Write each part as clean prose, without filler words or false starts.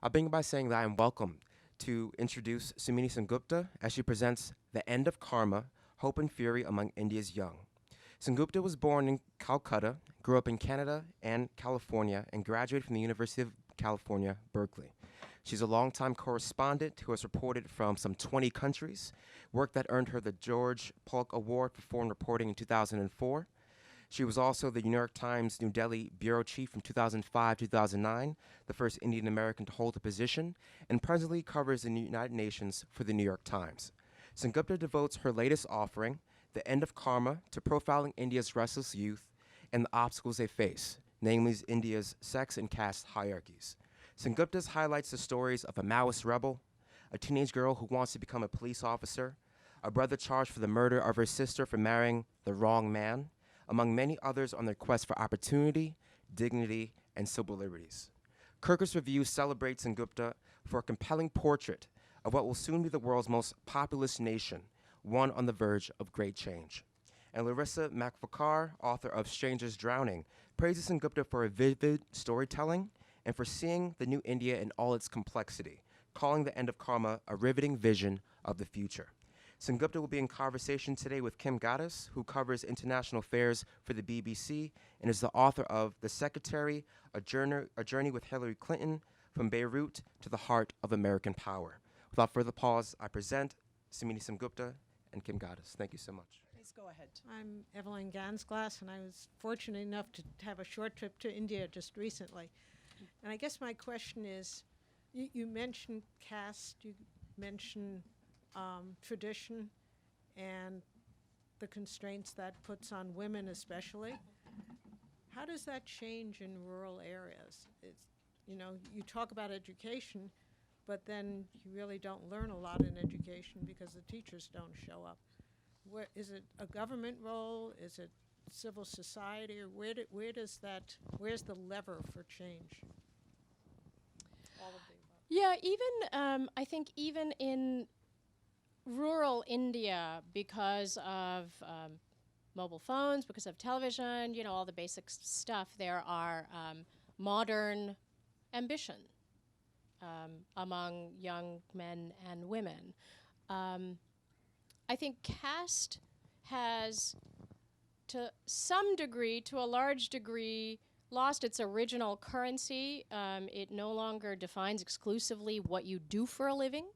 I'll begin by saying that I am welcome to introduce Somni Sengupta as she presents The End of Karma, Hope and Fury Among India's Young. Sengupta was born in Calcutta, grew up in Canada and California, and graduated from the University of California, Berkeley. She's a longtime correspondent who has reported from some 20 countries, work that earned her the George Polk Award for foreign reporting in 2004. She was also the New York Times New Delhi bureau chief from 2005-2009, the first Indian American to hold the position, and presently covers the United Nations for the New York Times. Sengupta devotes her latest offering, The End of Karma, to profiling India's restless youth and the obstacles they face, namely India's sex and caste hierarchies. Sengupta highlights the stories of a Maoist rebel, a teenage girl who wants to become a police officer, a brother charged for the murder of her sister for marrying the wrong man, among many others on their quest for opportunity, dignity, and civil liberties. Kirkus Review celebrates Sengupta for a compelling portrait of what will soon be the world's most populous nation, one on the verge of great change. And Larissa MacFarquhar, author of Strangers Drowning, praises Sengupta for a vivid storytelling and for seeing the new India in all its complexity, calling The End of Karma a riveting vision of the future. Sengupta will be in conversation today with Kim Ghattas, who covers international affairs for the BBC and is the author of The Secretary, A Journey with Hillary Clinton, From Beirut to the Heart of American Power. Without further pause, I present Somni Sengupta and Kim Ghattas. Thank you so much. Please go ahead. I'm Evelyn Gansglass, and I was fortunate enough to have a short trip to India just recently. And I guess my question is, you mentioned caste, you mentioned tradition, and the constraints that puts on women especially. How does that change in rural areas? You talk about education, but then you really don't learn a lot in education because the teachers don't show up. Is it a government role? Is it civil society? Or where's the lever for change? All of the above. Yeah, I think even in rural India, because of mobile phones, because of television, all the basic stuff, there are modern ambition among young men and women. I think caste has, to some degree, to a large degree, lost its original currency. It no longer defines exclusively what you do for a living.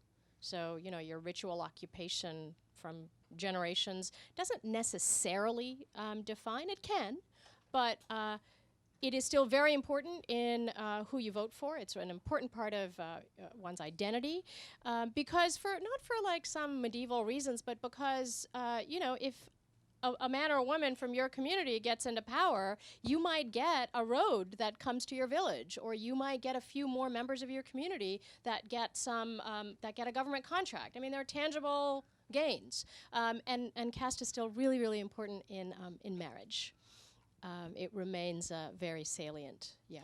So, your ritual occupation from generations doesn't necessarily define. It can, but it is still very important in who you vote for. It's an important part of one's identity, because not for like some medieval reasons, but because if a man or a woman from your community gets into power, you might get a road that comes to your village, or you might get a few more members of your community that get a government contract. I mean, there are tangible gains, and caste is still really, really important in marriage. It remains very salient. Yeah.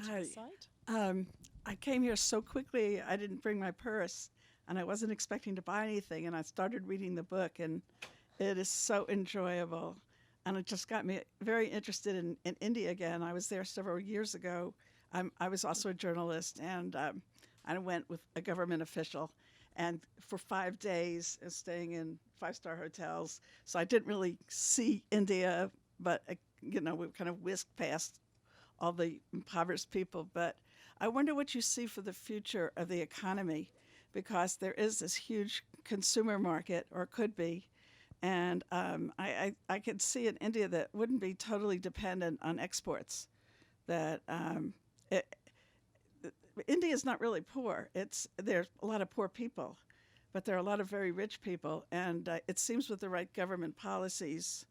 Hi. I came here so quickly, I didn't bring my purse. And I wasn't expecting to buy anything, and I started reading the book, and it is so enjoyable. And it just got me very interested in India again. I was there several years ago. I was also a journalist, and I went with a government official, and for 5 days, staying in 5-star hotels. So I didn't really see India, but we kind of whisked past all the impoverished people. But I wonder what you see for the future of the economy, because there is this huge consumer market, or could be, and I could see in India that wouldn't be totally dependent on exports. That India is not really poor. There's a lot of poor people, but there are a lot of very rich people, and it seems with the right government policies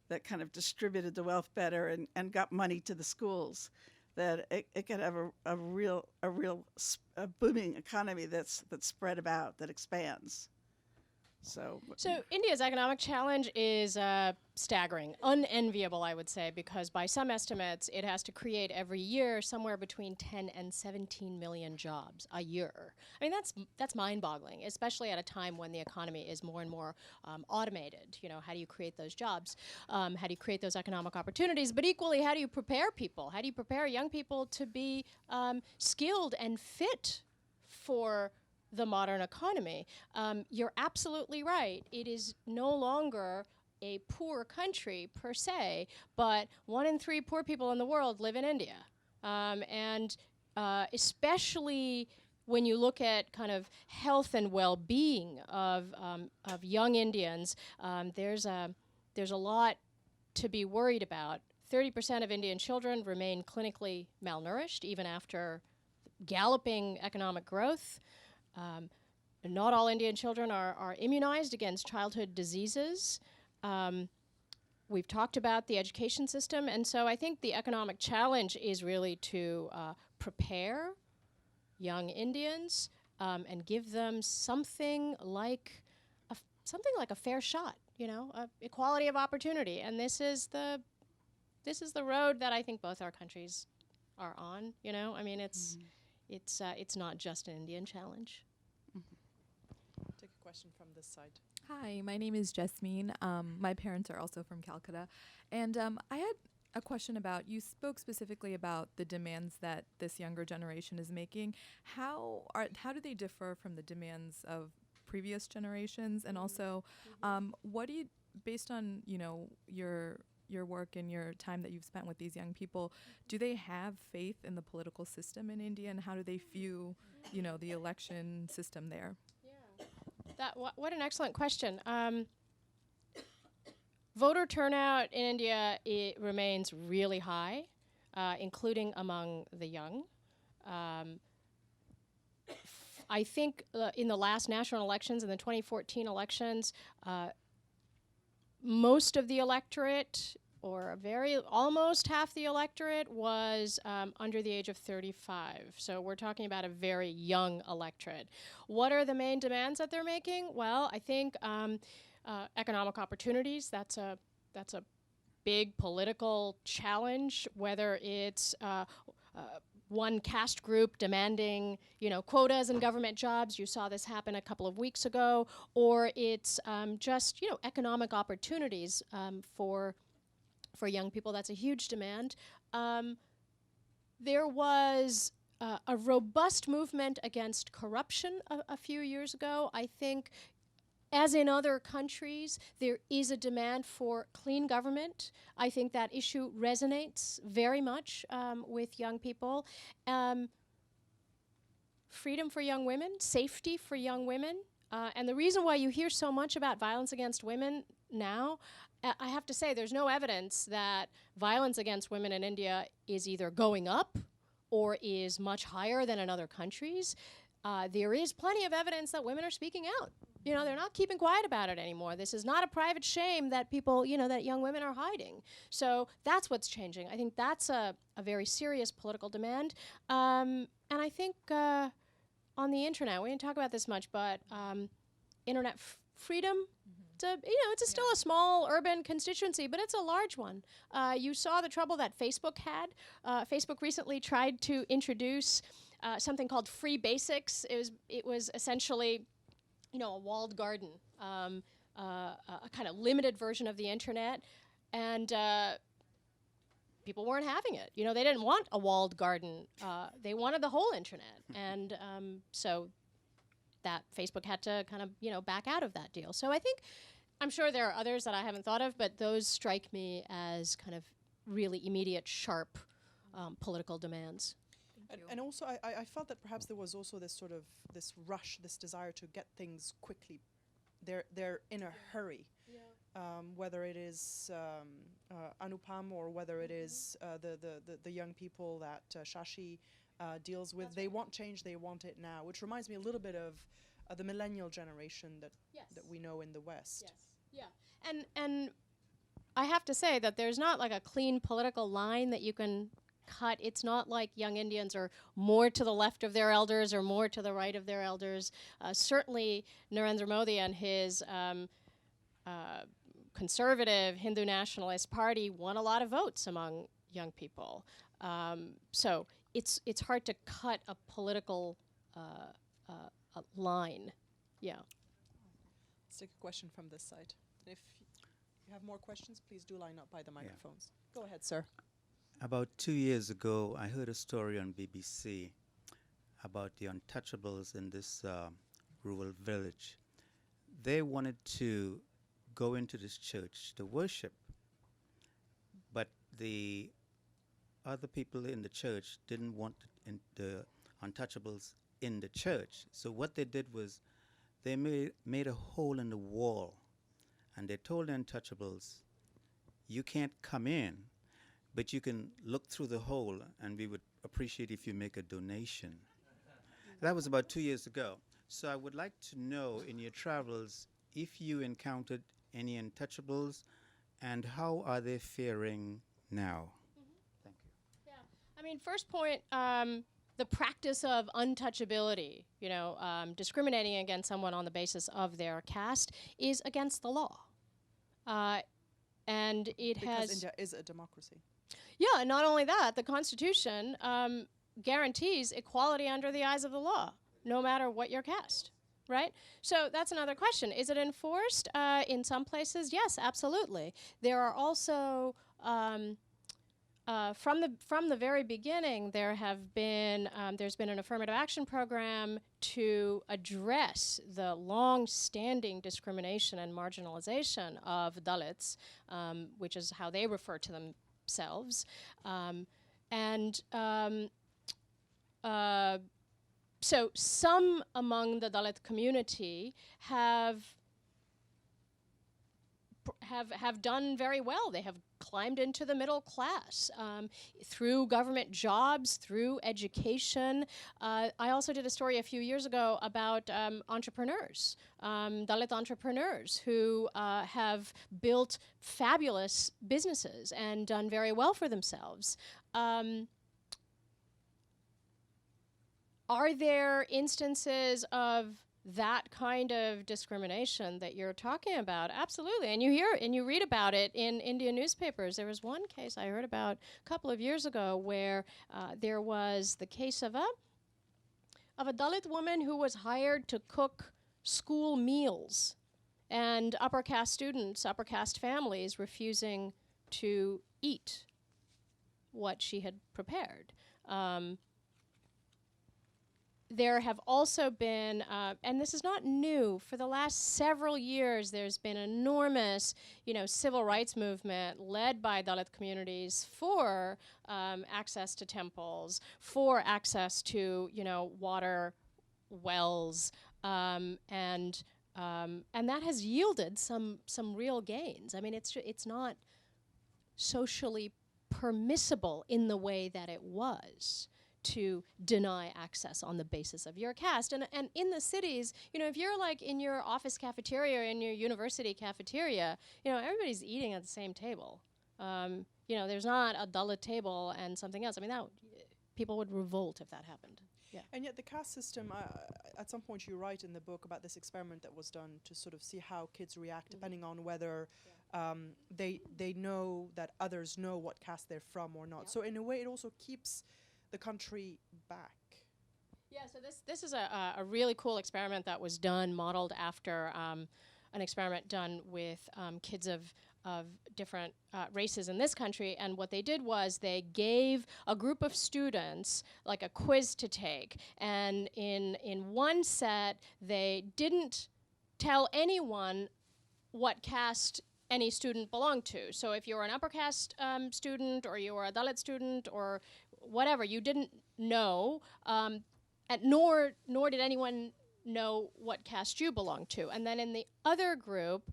that kind of distributed the wealth better and got money to the schools, that it could have a real booming economy that's spread about, that expands. So India's economic challenge is staggering, unenviable, I would say, because by some estimates, it has to create every year somewhere between 10 and 17 million jobs a year. I mean, that's mind-boggling, especially at a time when the economy is more and more automated. You know, how do you create those jobs? How do you create those economic opportunities? But equally, how do you prepare people? How do you prepare young people to be skilled and fit for the modern economy? You're absolutely right. It is no longer a poor country per se, but 1 in 3 poor people in the world live in India. And especially when you look at kind of health and well-being of young Indians, there's a lot to be worried about. 30% of Indian children remain clinically malnourished even after galloping economic growth. Not all Indian children are immunized against childhood diseases. We've talked about the education system, and so I think the economic challenge is really to prepare young Indians and give them something like a fair shot, you know, equality of opportunity. And this is the road that I think both our countries are on. You know, I mean, it's not just an Indian challenge. Take a question from this side. Hi, my name is Jasmine. My parents are also from Calcutta. And I had a question about, you spoke specifically about the demands that this younger generation is making. How do they differ from the demands of previous generations? And also, what do you, based on, you know, your work and your time that you've spent with these young people, do they have faith in the political system in India, and how do they view, you know, the election system there? What an excellent question. Voter turnout in India, it remains really high, including among the young. I think in the last national elections, in the 2014 elections, most of the electorate, or almost half the electorate, was under the age of 35. So we're talking about a very young electorate. What are the main demands that they're making? Well, I think economic opportunities, that's a big political challenge, whether it's one caste group demanding, you know, quotas in government jobs. You saw this happen a couple of weeks ago. Or it's just, you know, economic opportunities for young people. That's a huge demand. There was a robust movement against corruption a few years ago. I think, as in other countries, there is a demand for clean government. I think that issue resonates very much with young people. Freedom for young women, safety for young women. And the reason why you hear so much about violence against women now, I have to say there's no evidence that violence against women in India is either going up or is much higher than in other countries. There is plenty of evidence that women are speaking out. You know, they're not keeping quiet about it anymore. This is not a private shame that people, you know, that young women are hiding. So that's what's changing. I think that's a very serious political demand. And I think on the internet, we didn't talk about this much, but internet freedom, it's still a small urban constituency, but it's a large one. You saw the trouble that Facebook had. Facebook recently tried to introduce something called free basics. It was essentially, you know, a walled garden, a kind of limited version of the internet, and people weren't having it. You know, they didn't want a walled garden. They wanted the whole internet, and so that Facebook had to kind of, you know, back out of that deal. So I'm sure there are others that I haven't thought of, but those strike me as kind of really immediate, sharp political demands. And also, I felt that perhaps there was also this rush, this desire to get things quickly. They're in a hurry. Whether it is Anupam or whether it is the young people that Shashi deals with. That's they want change, they want it now, which reminds me a little bit of the millennial generation that we know in the West. Yes. Yeah. And I have to say that there's not like a clean political line that you can cut. It's not like young Indians are more to the left of their elders or more to the right of their elders. Certainly, Narendra Modi and his conservative Hindu nationalist party won a lot of votes among young people. So it's hard to cut a political line. Yeah. Let's take a question from this side. If you have more questions, please do line up by the microphones. Go ahead, sir. About 2 years ago, I heard a story on BBC about the untouchables in this rural village. They wanted to go into this church to worship, but the other people in the church didn't want the untouchables in the church. So what they did was they made a hole in the wall, and they told the untouchables, you can't come in, but you can look through the hole, and we would appreciate if you make a donation. That was about 2 years ago. So I would like to know in your travels if you encountered any untouchables, and how are they faring now? Thank you. Yeah. I mean, first point, the practice of untouchability, discriminating against someone on the basis of their caste is against the law. And it Because has... India is a democracy. Yeah, and not only that, the Constitution guarantees equality under the eyes of the law, no matter what your caste, right? So that's another question. Is it enforced? In some places, yes, absolutely. There are also, from the very beginning, there's been an affirmative action program to address the long-standing discrimination and marginalization of Dalits, which is how they refer to themselves. So some among the Dalit community have done very well. They have climbed into the middle class through government jobs, through education. I also did a story a few years ago about entrepreneurs, Dalit entrepreneurs who have built fabulous businesses and done very well for themselves. Are there instances of that kind of discrimination that you're talking about? Absolutely, and you hear and you read about it in Indian newspapers. There was one case I heard about a couple of years ago where there was the case of a Dalit woman who was hired to cook school meals, and upper caste students, upper caste families refusing to eat what she had prepared. There have also been, and this is not new, for the last several years there's been enormous, civil rights movement led by Dalit communities for access to temples, for access to, water wells, and that has yielded some real gains. I mean, it's not socially permissible in the way that it was to deny access on the basis of your caste. And in the cities, if you're like in your office cafeteria or in your university cafeteria, everybody's eating at the same table. There's not a Dalit table and something else. I mean, people would revolt if that happened. Yeah. And yet the caste system, at some point you write in the book about this experiment that was done to sort of see how kids react depending on whether they know that others know what caste they're from or not. So in a way it also keeps the country back. Yeah, so this is a really cool experiment that was done, modeled after an experiment done with kids of different races in this country. And what they did was they gave a group of students like a quiz to take. And in one set, they didn't tell anyone what caste any student belonged to. So if you were an upper caste student, or you were a Dalit student, or whatever, you didn't know, and nor did anyone know what caste you belonged to. And then in the other group,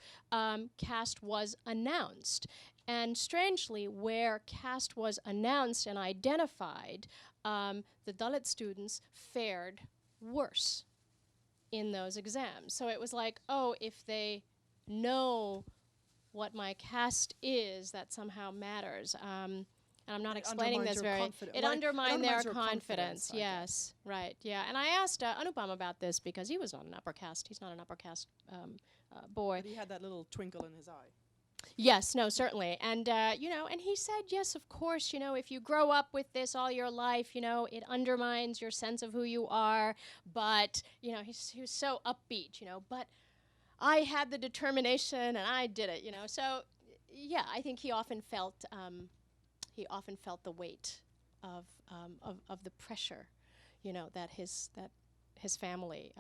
caste was announced. And strangely, where caste was announced and identified, the Dalit students fared worse in those exams. So it was like, oh, if they know what my caste is, that somehow matters. and I'm not It explaining undermines this your very. confidence. It Well, it undermined their undermines your confidence. confidence, I Yes, right. Yeah, and I asked Anupam about this because he was not an upper caste. He's not an upper caste boy. But he had that little twinkle in his eye. Yes, no, certainly. And, and he said, yes, of course, if you grow up with this all your life, it undermines your sense of who you are. But, he was so upbeat, but I had the determination and I did it, So, yeah, I think he often felt the weight of the pressure, that his family,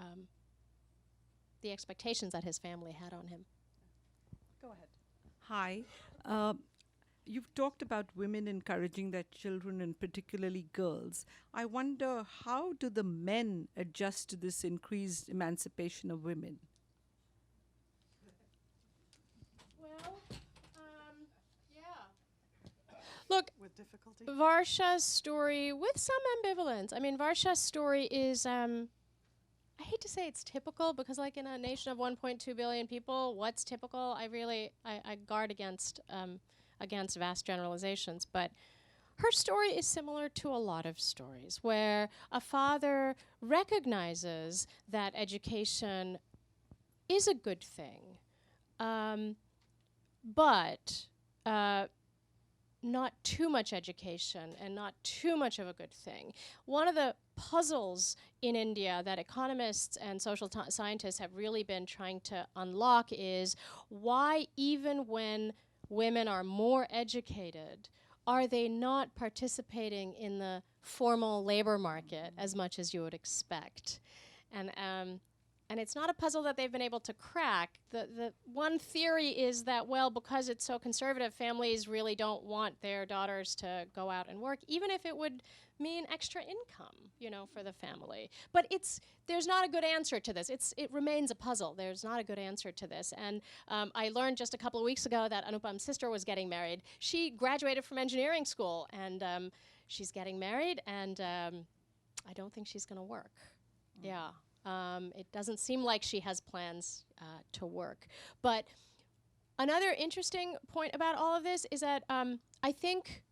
the expectations that his family had on him. Go ahead. Hi. You've talked about women encouraging their children and particularly girls. I wonder, how do the men adjust to this increased emancipation of women? Well, yeah. Look, With difficulty? Varsha's story, with some ambivalence. I mean, Varsha's story is, I hate to say it's typical because, like, in a nation of 1.2 billion people, what's typical? I guard against vast generalizations. But her story is similar to a lot of stories where a father recognizes that education is a good thing, but not too much education and not too much of a good thing. One of the puzzles in India that economists and social scientists have really been trying to unlock is why, even when women are more educated, are they not participating in the formal labor market as much as you would expect? And it's not a puzzle that they've been able to crack. The one theory is that, well, because it's so conservative, families really don't want their daughters to go out and work, even if it would mean extra income, for the family. But there's not a good answer to this. It remains a puzzle. There's not a good answer to this. And I learned just a couple of weeks ago that Anupam's sister was getting married. She graduated from engineering school, and she's getting married, and I don't think she's going to work. Yeah. It doesn't seem like she has plans to work. But another interesting point about all of this is that I think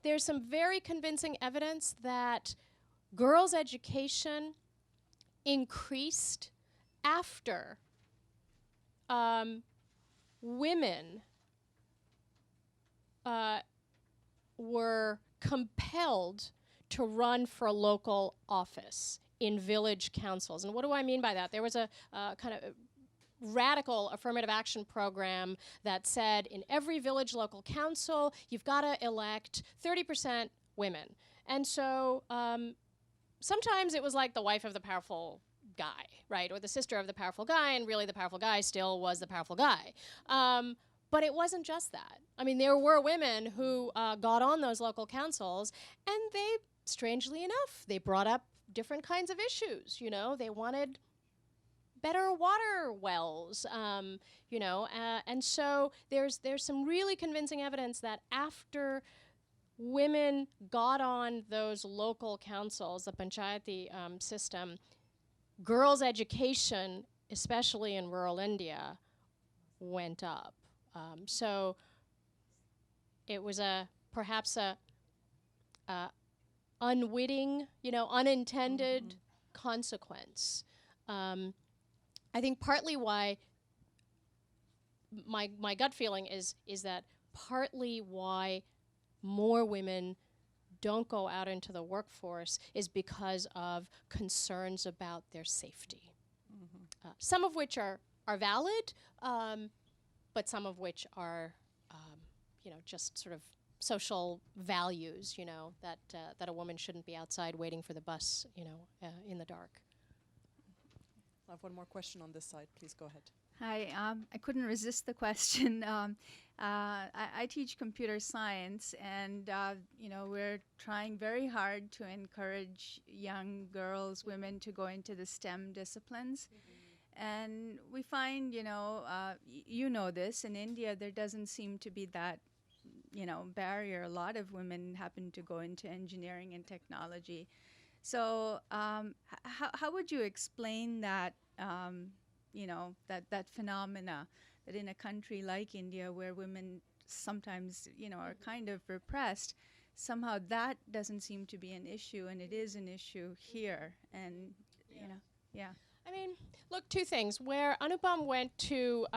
there's some very convincing evidence that girls' education increased after women were compelled to run for a local office in village councils. And what do I mean by that? There was a kind of radical affirmative action program that said in every village local council, you've got to elect 30% women. And so sometimes it was like the wife of the powerful guy, right? Or the sister of the powerful guy, and really the powerful guy still was the powerful guy. But it wasn't just that. I mean, there were women who got on those local councils, and they, strangely enough, they brought up different kinds of issues. They wanted better water wells, and so there's some really convincing evidence that after women got on those local councils, the panchayati system, girls' education, especially in rural India, went up. So it was perhaps a unwitting, unintended consequence. I think partly why my gut feeling is that partly why more women don't go out into the workforce is because of concerns about their safety. Some of which are valid, but some of which are, just sort of social values, that a woman shouldn't be outside waiting for the bus, in the dark. I have one more question on this side. Please go ahead. Hi, I couldn't resist the question. I teach computer science, and we're trying very hard to encourage young girls, women to go into the STEM disciplines. And we find, you know this, in India there doesn't seem to be that, barrier. A lot of women happen to go into engineering and technology. So how would you explain that, that phenomena, that in a country like India where women sometimes, are kind of repressed, somehow that doesn't seem to be an issue, and it is an issue here. And, yeah. I mean, look, two things. Where Anupam went to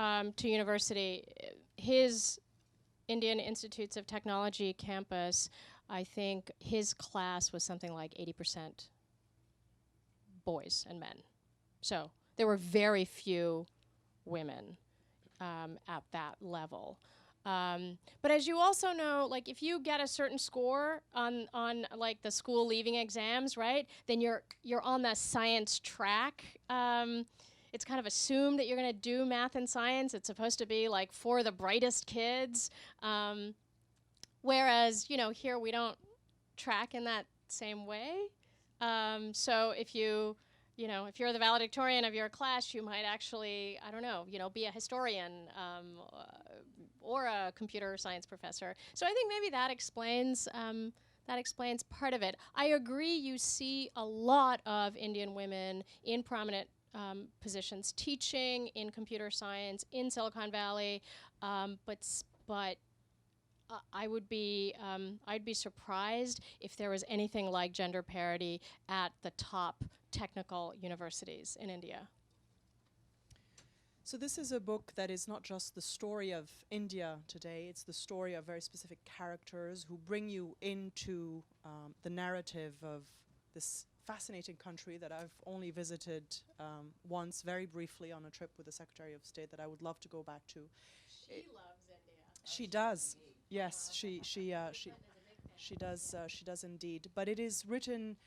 university, his Indian Institutes of Technology campus, I think his class was something like 80% boys and men. So there were very few women at that level. But as you also know, like if you get a certain score on like the school leaving exams, right, then you're on the science track. It's kind of assumed that you're going to do math and science. It's supposed to be like for the brightest kids. Whereas, here we don't track in that same way. So if if you're the valedictorian of your class, you might actually, I don't know, be a historian or a computer science professor. So I think maybe that explains part of it. I agree. You see a lot of Indian women in prominent positions, teaching in computer science in Silicon Valley, but I'd be surprised if there was anything like gender parity at the top technical universities in India. So this is a book that is not just the story of India today, it's the story of very specific characters who bring you into the narrative of this fascinating country that I've only visited once, very briefly, on a trip with the Secretary of State that I would love to go back to. She loves India. She does. Yes, she does indeed. But it is written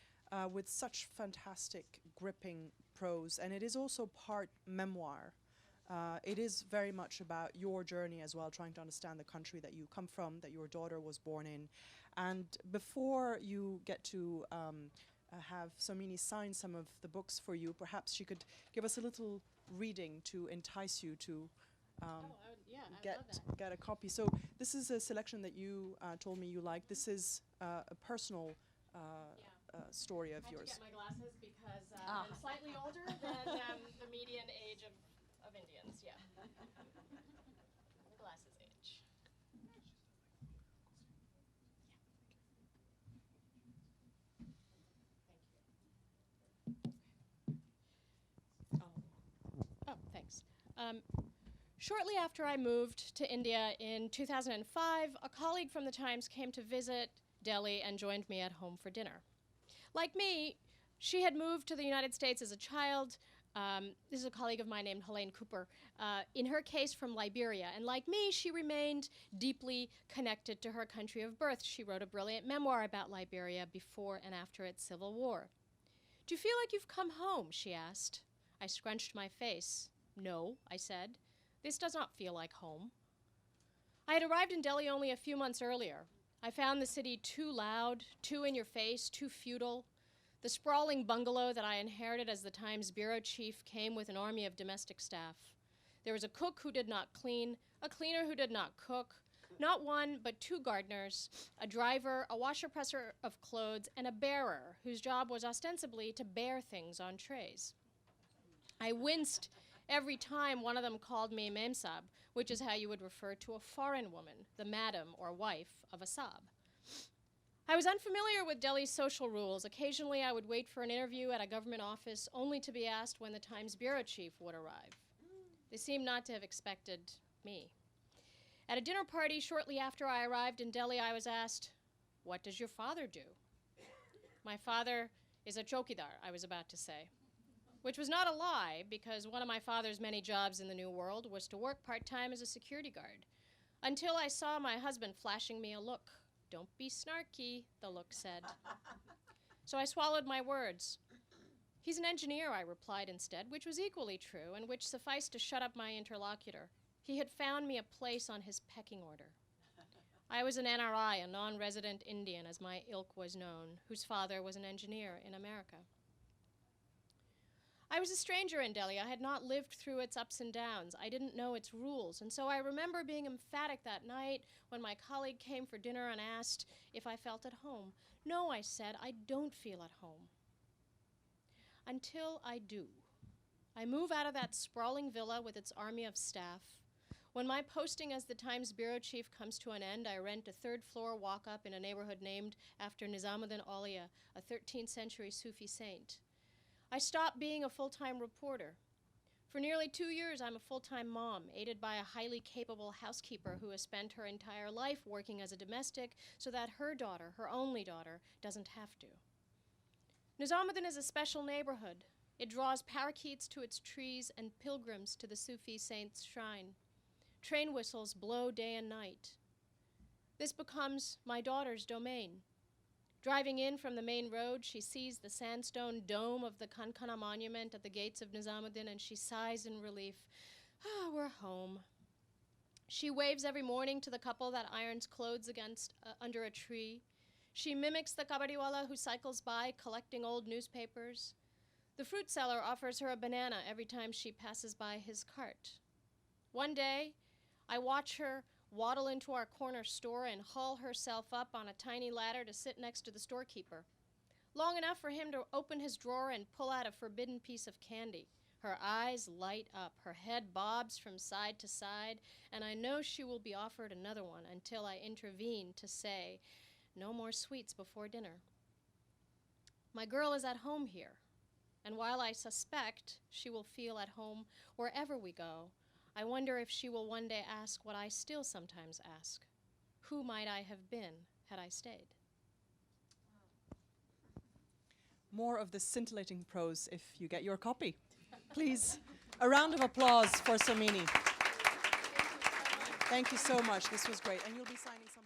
with such fantastic, gripping prose, and it is also part memoir. It is very much about your journey as well, trying to understand the country that you come from, that your daughter was born in. And before you get to have Somni sign some of the books for you, perhaps she could give us a little reading to entice you to get a copy. So this is a selection that you told me you liked. This is a personal story of yours. I had to get my glasses because I'm slightly older than the median age of Indians. Yeah. The glasses age. Oh, thanks. Shortly after I moved to India in 2005, a colleague from the Times came to visit Delhi and joined me at home for dinner. Like me, she had moved to the United States as a child. This is a colleague of mine named Helene Cooper, in her case from Liberia. And like me, she remained deeply connected to her country of birth. She wrote a brilliant memoir about Liberia before and after its civil war. "Do you feel like you've come home?" she asked. I scrunched my face. "No," I said. "This does not feel like home." I had arrived in Delhi only a few months earlier. I found the city too loud, too in your face, too feudal. The sprawling bungalow that I inherited as the Times bureau chief came with an army of domestic staff. There was a cook who did not clean, a cleaner who did not cook, not one but two gardeners, a driver, a washer-presser of clothes, and a bearer whose job was ostensibly to bear things on trays. I winced every time one of them called me Memsab, which is how you would refer to a foreign woman, the madam or wife of a sab. I was unfamiliar with Delhi's social rules. Occasionally, I would wait for an interview at a government office only to be asked when the Times bureau chief would arrive. They seemed not to have expected me. At a dinner party shortly after I arrived in Delhi, I was asked, "What does your father do?" "My father is a chowkidar," I was about to say, which was not a lie, because one of my father's many jobs in the New World was to work part-time as a security guard, until I saw my husband flashing me a look. "Don't be snarky," the look said. So I swallowed my words. "He's an engineer," I replied instead, which was equally true, and which sufficed to shut up my interlocutor. He had found me a place on his pecking order. I was an NRI, a non-resident Indian, as my ilk was known, whose father was an engineer in America. I was a stranger in Delhi. I had not lived through its ups and downs. I didn't know its rules, and so I remember being emphatic that night when my colleague came for dinner and asked if I felt at home. "No," I said, "I don't feel at home." Until I do. I move out of that sprawling villa with its army of staff, When my posting as the Times bureau chief comes to an end, I rent a third-floor walk-up in a neighborhood named after Nizamuddin Aulia, a 13th century Sufi saint. I stopped being a full-time reporter. For nearly 2 years, I'm a full-time mom, aided by a highly capable housekeeper who has spent her entire life working as a domestic so that her daughter, her only daughter, doesn't have to. Nizamuddin is a special neighborhood. It draws parakeets to its trees and pilgrims to the Sufi saint's shrine. Train whistles blow day and night. This becomes my daughter's domain. Driving in from the main road, she sees the sandstone dome of the Kankana monument at the gates of Nizamuddin, and she sighs in relief. Ah, we're home. She waves every morning to the couple that irons clothes under a tree. She mimics the kabadiwala who cycles by collecting old newspapers. The fruit seller offers her a banana every time she passes by his cart. One day, I watch her waddle into our corner store and haul herself up on a tiny ladder to sit next to the storekeeper, long enough for him to open his drawer and pull out a forbidden piece of candy. Her eyes light up, her head bobs from side to side, and I know she will be offered another one until I intervene to say, no more sweets before dinner. My girl is at home here, and while I suspect she will feel at home wherever we go, I wonder if she will one day ask what I still sometimes ask. Who might I have been had I stayed? More of this scintillating prose if you get your copy. Please, a round of applause for Somni. Thank you so much. This was great. And you'll be signing some.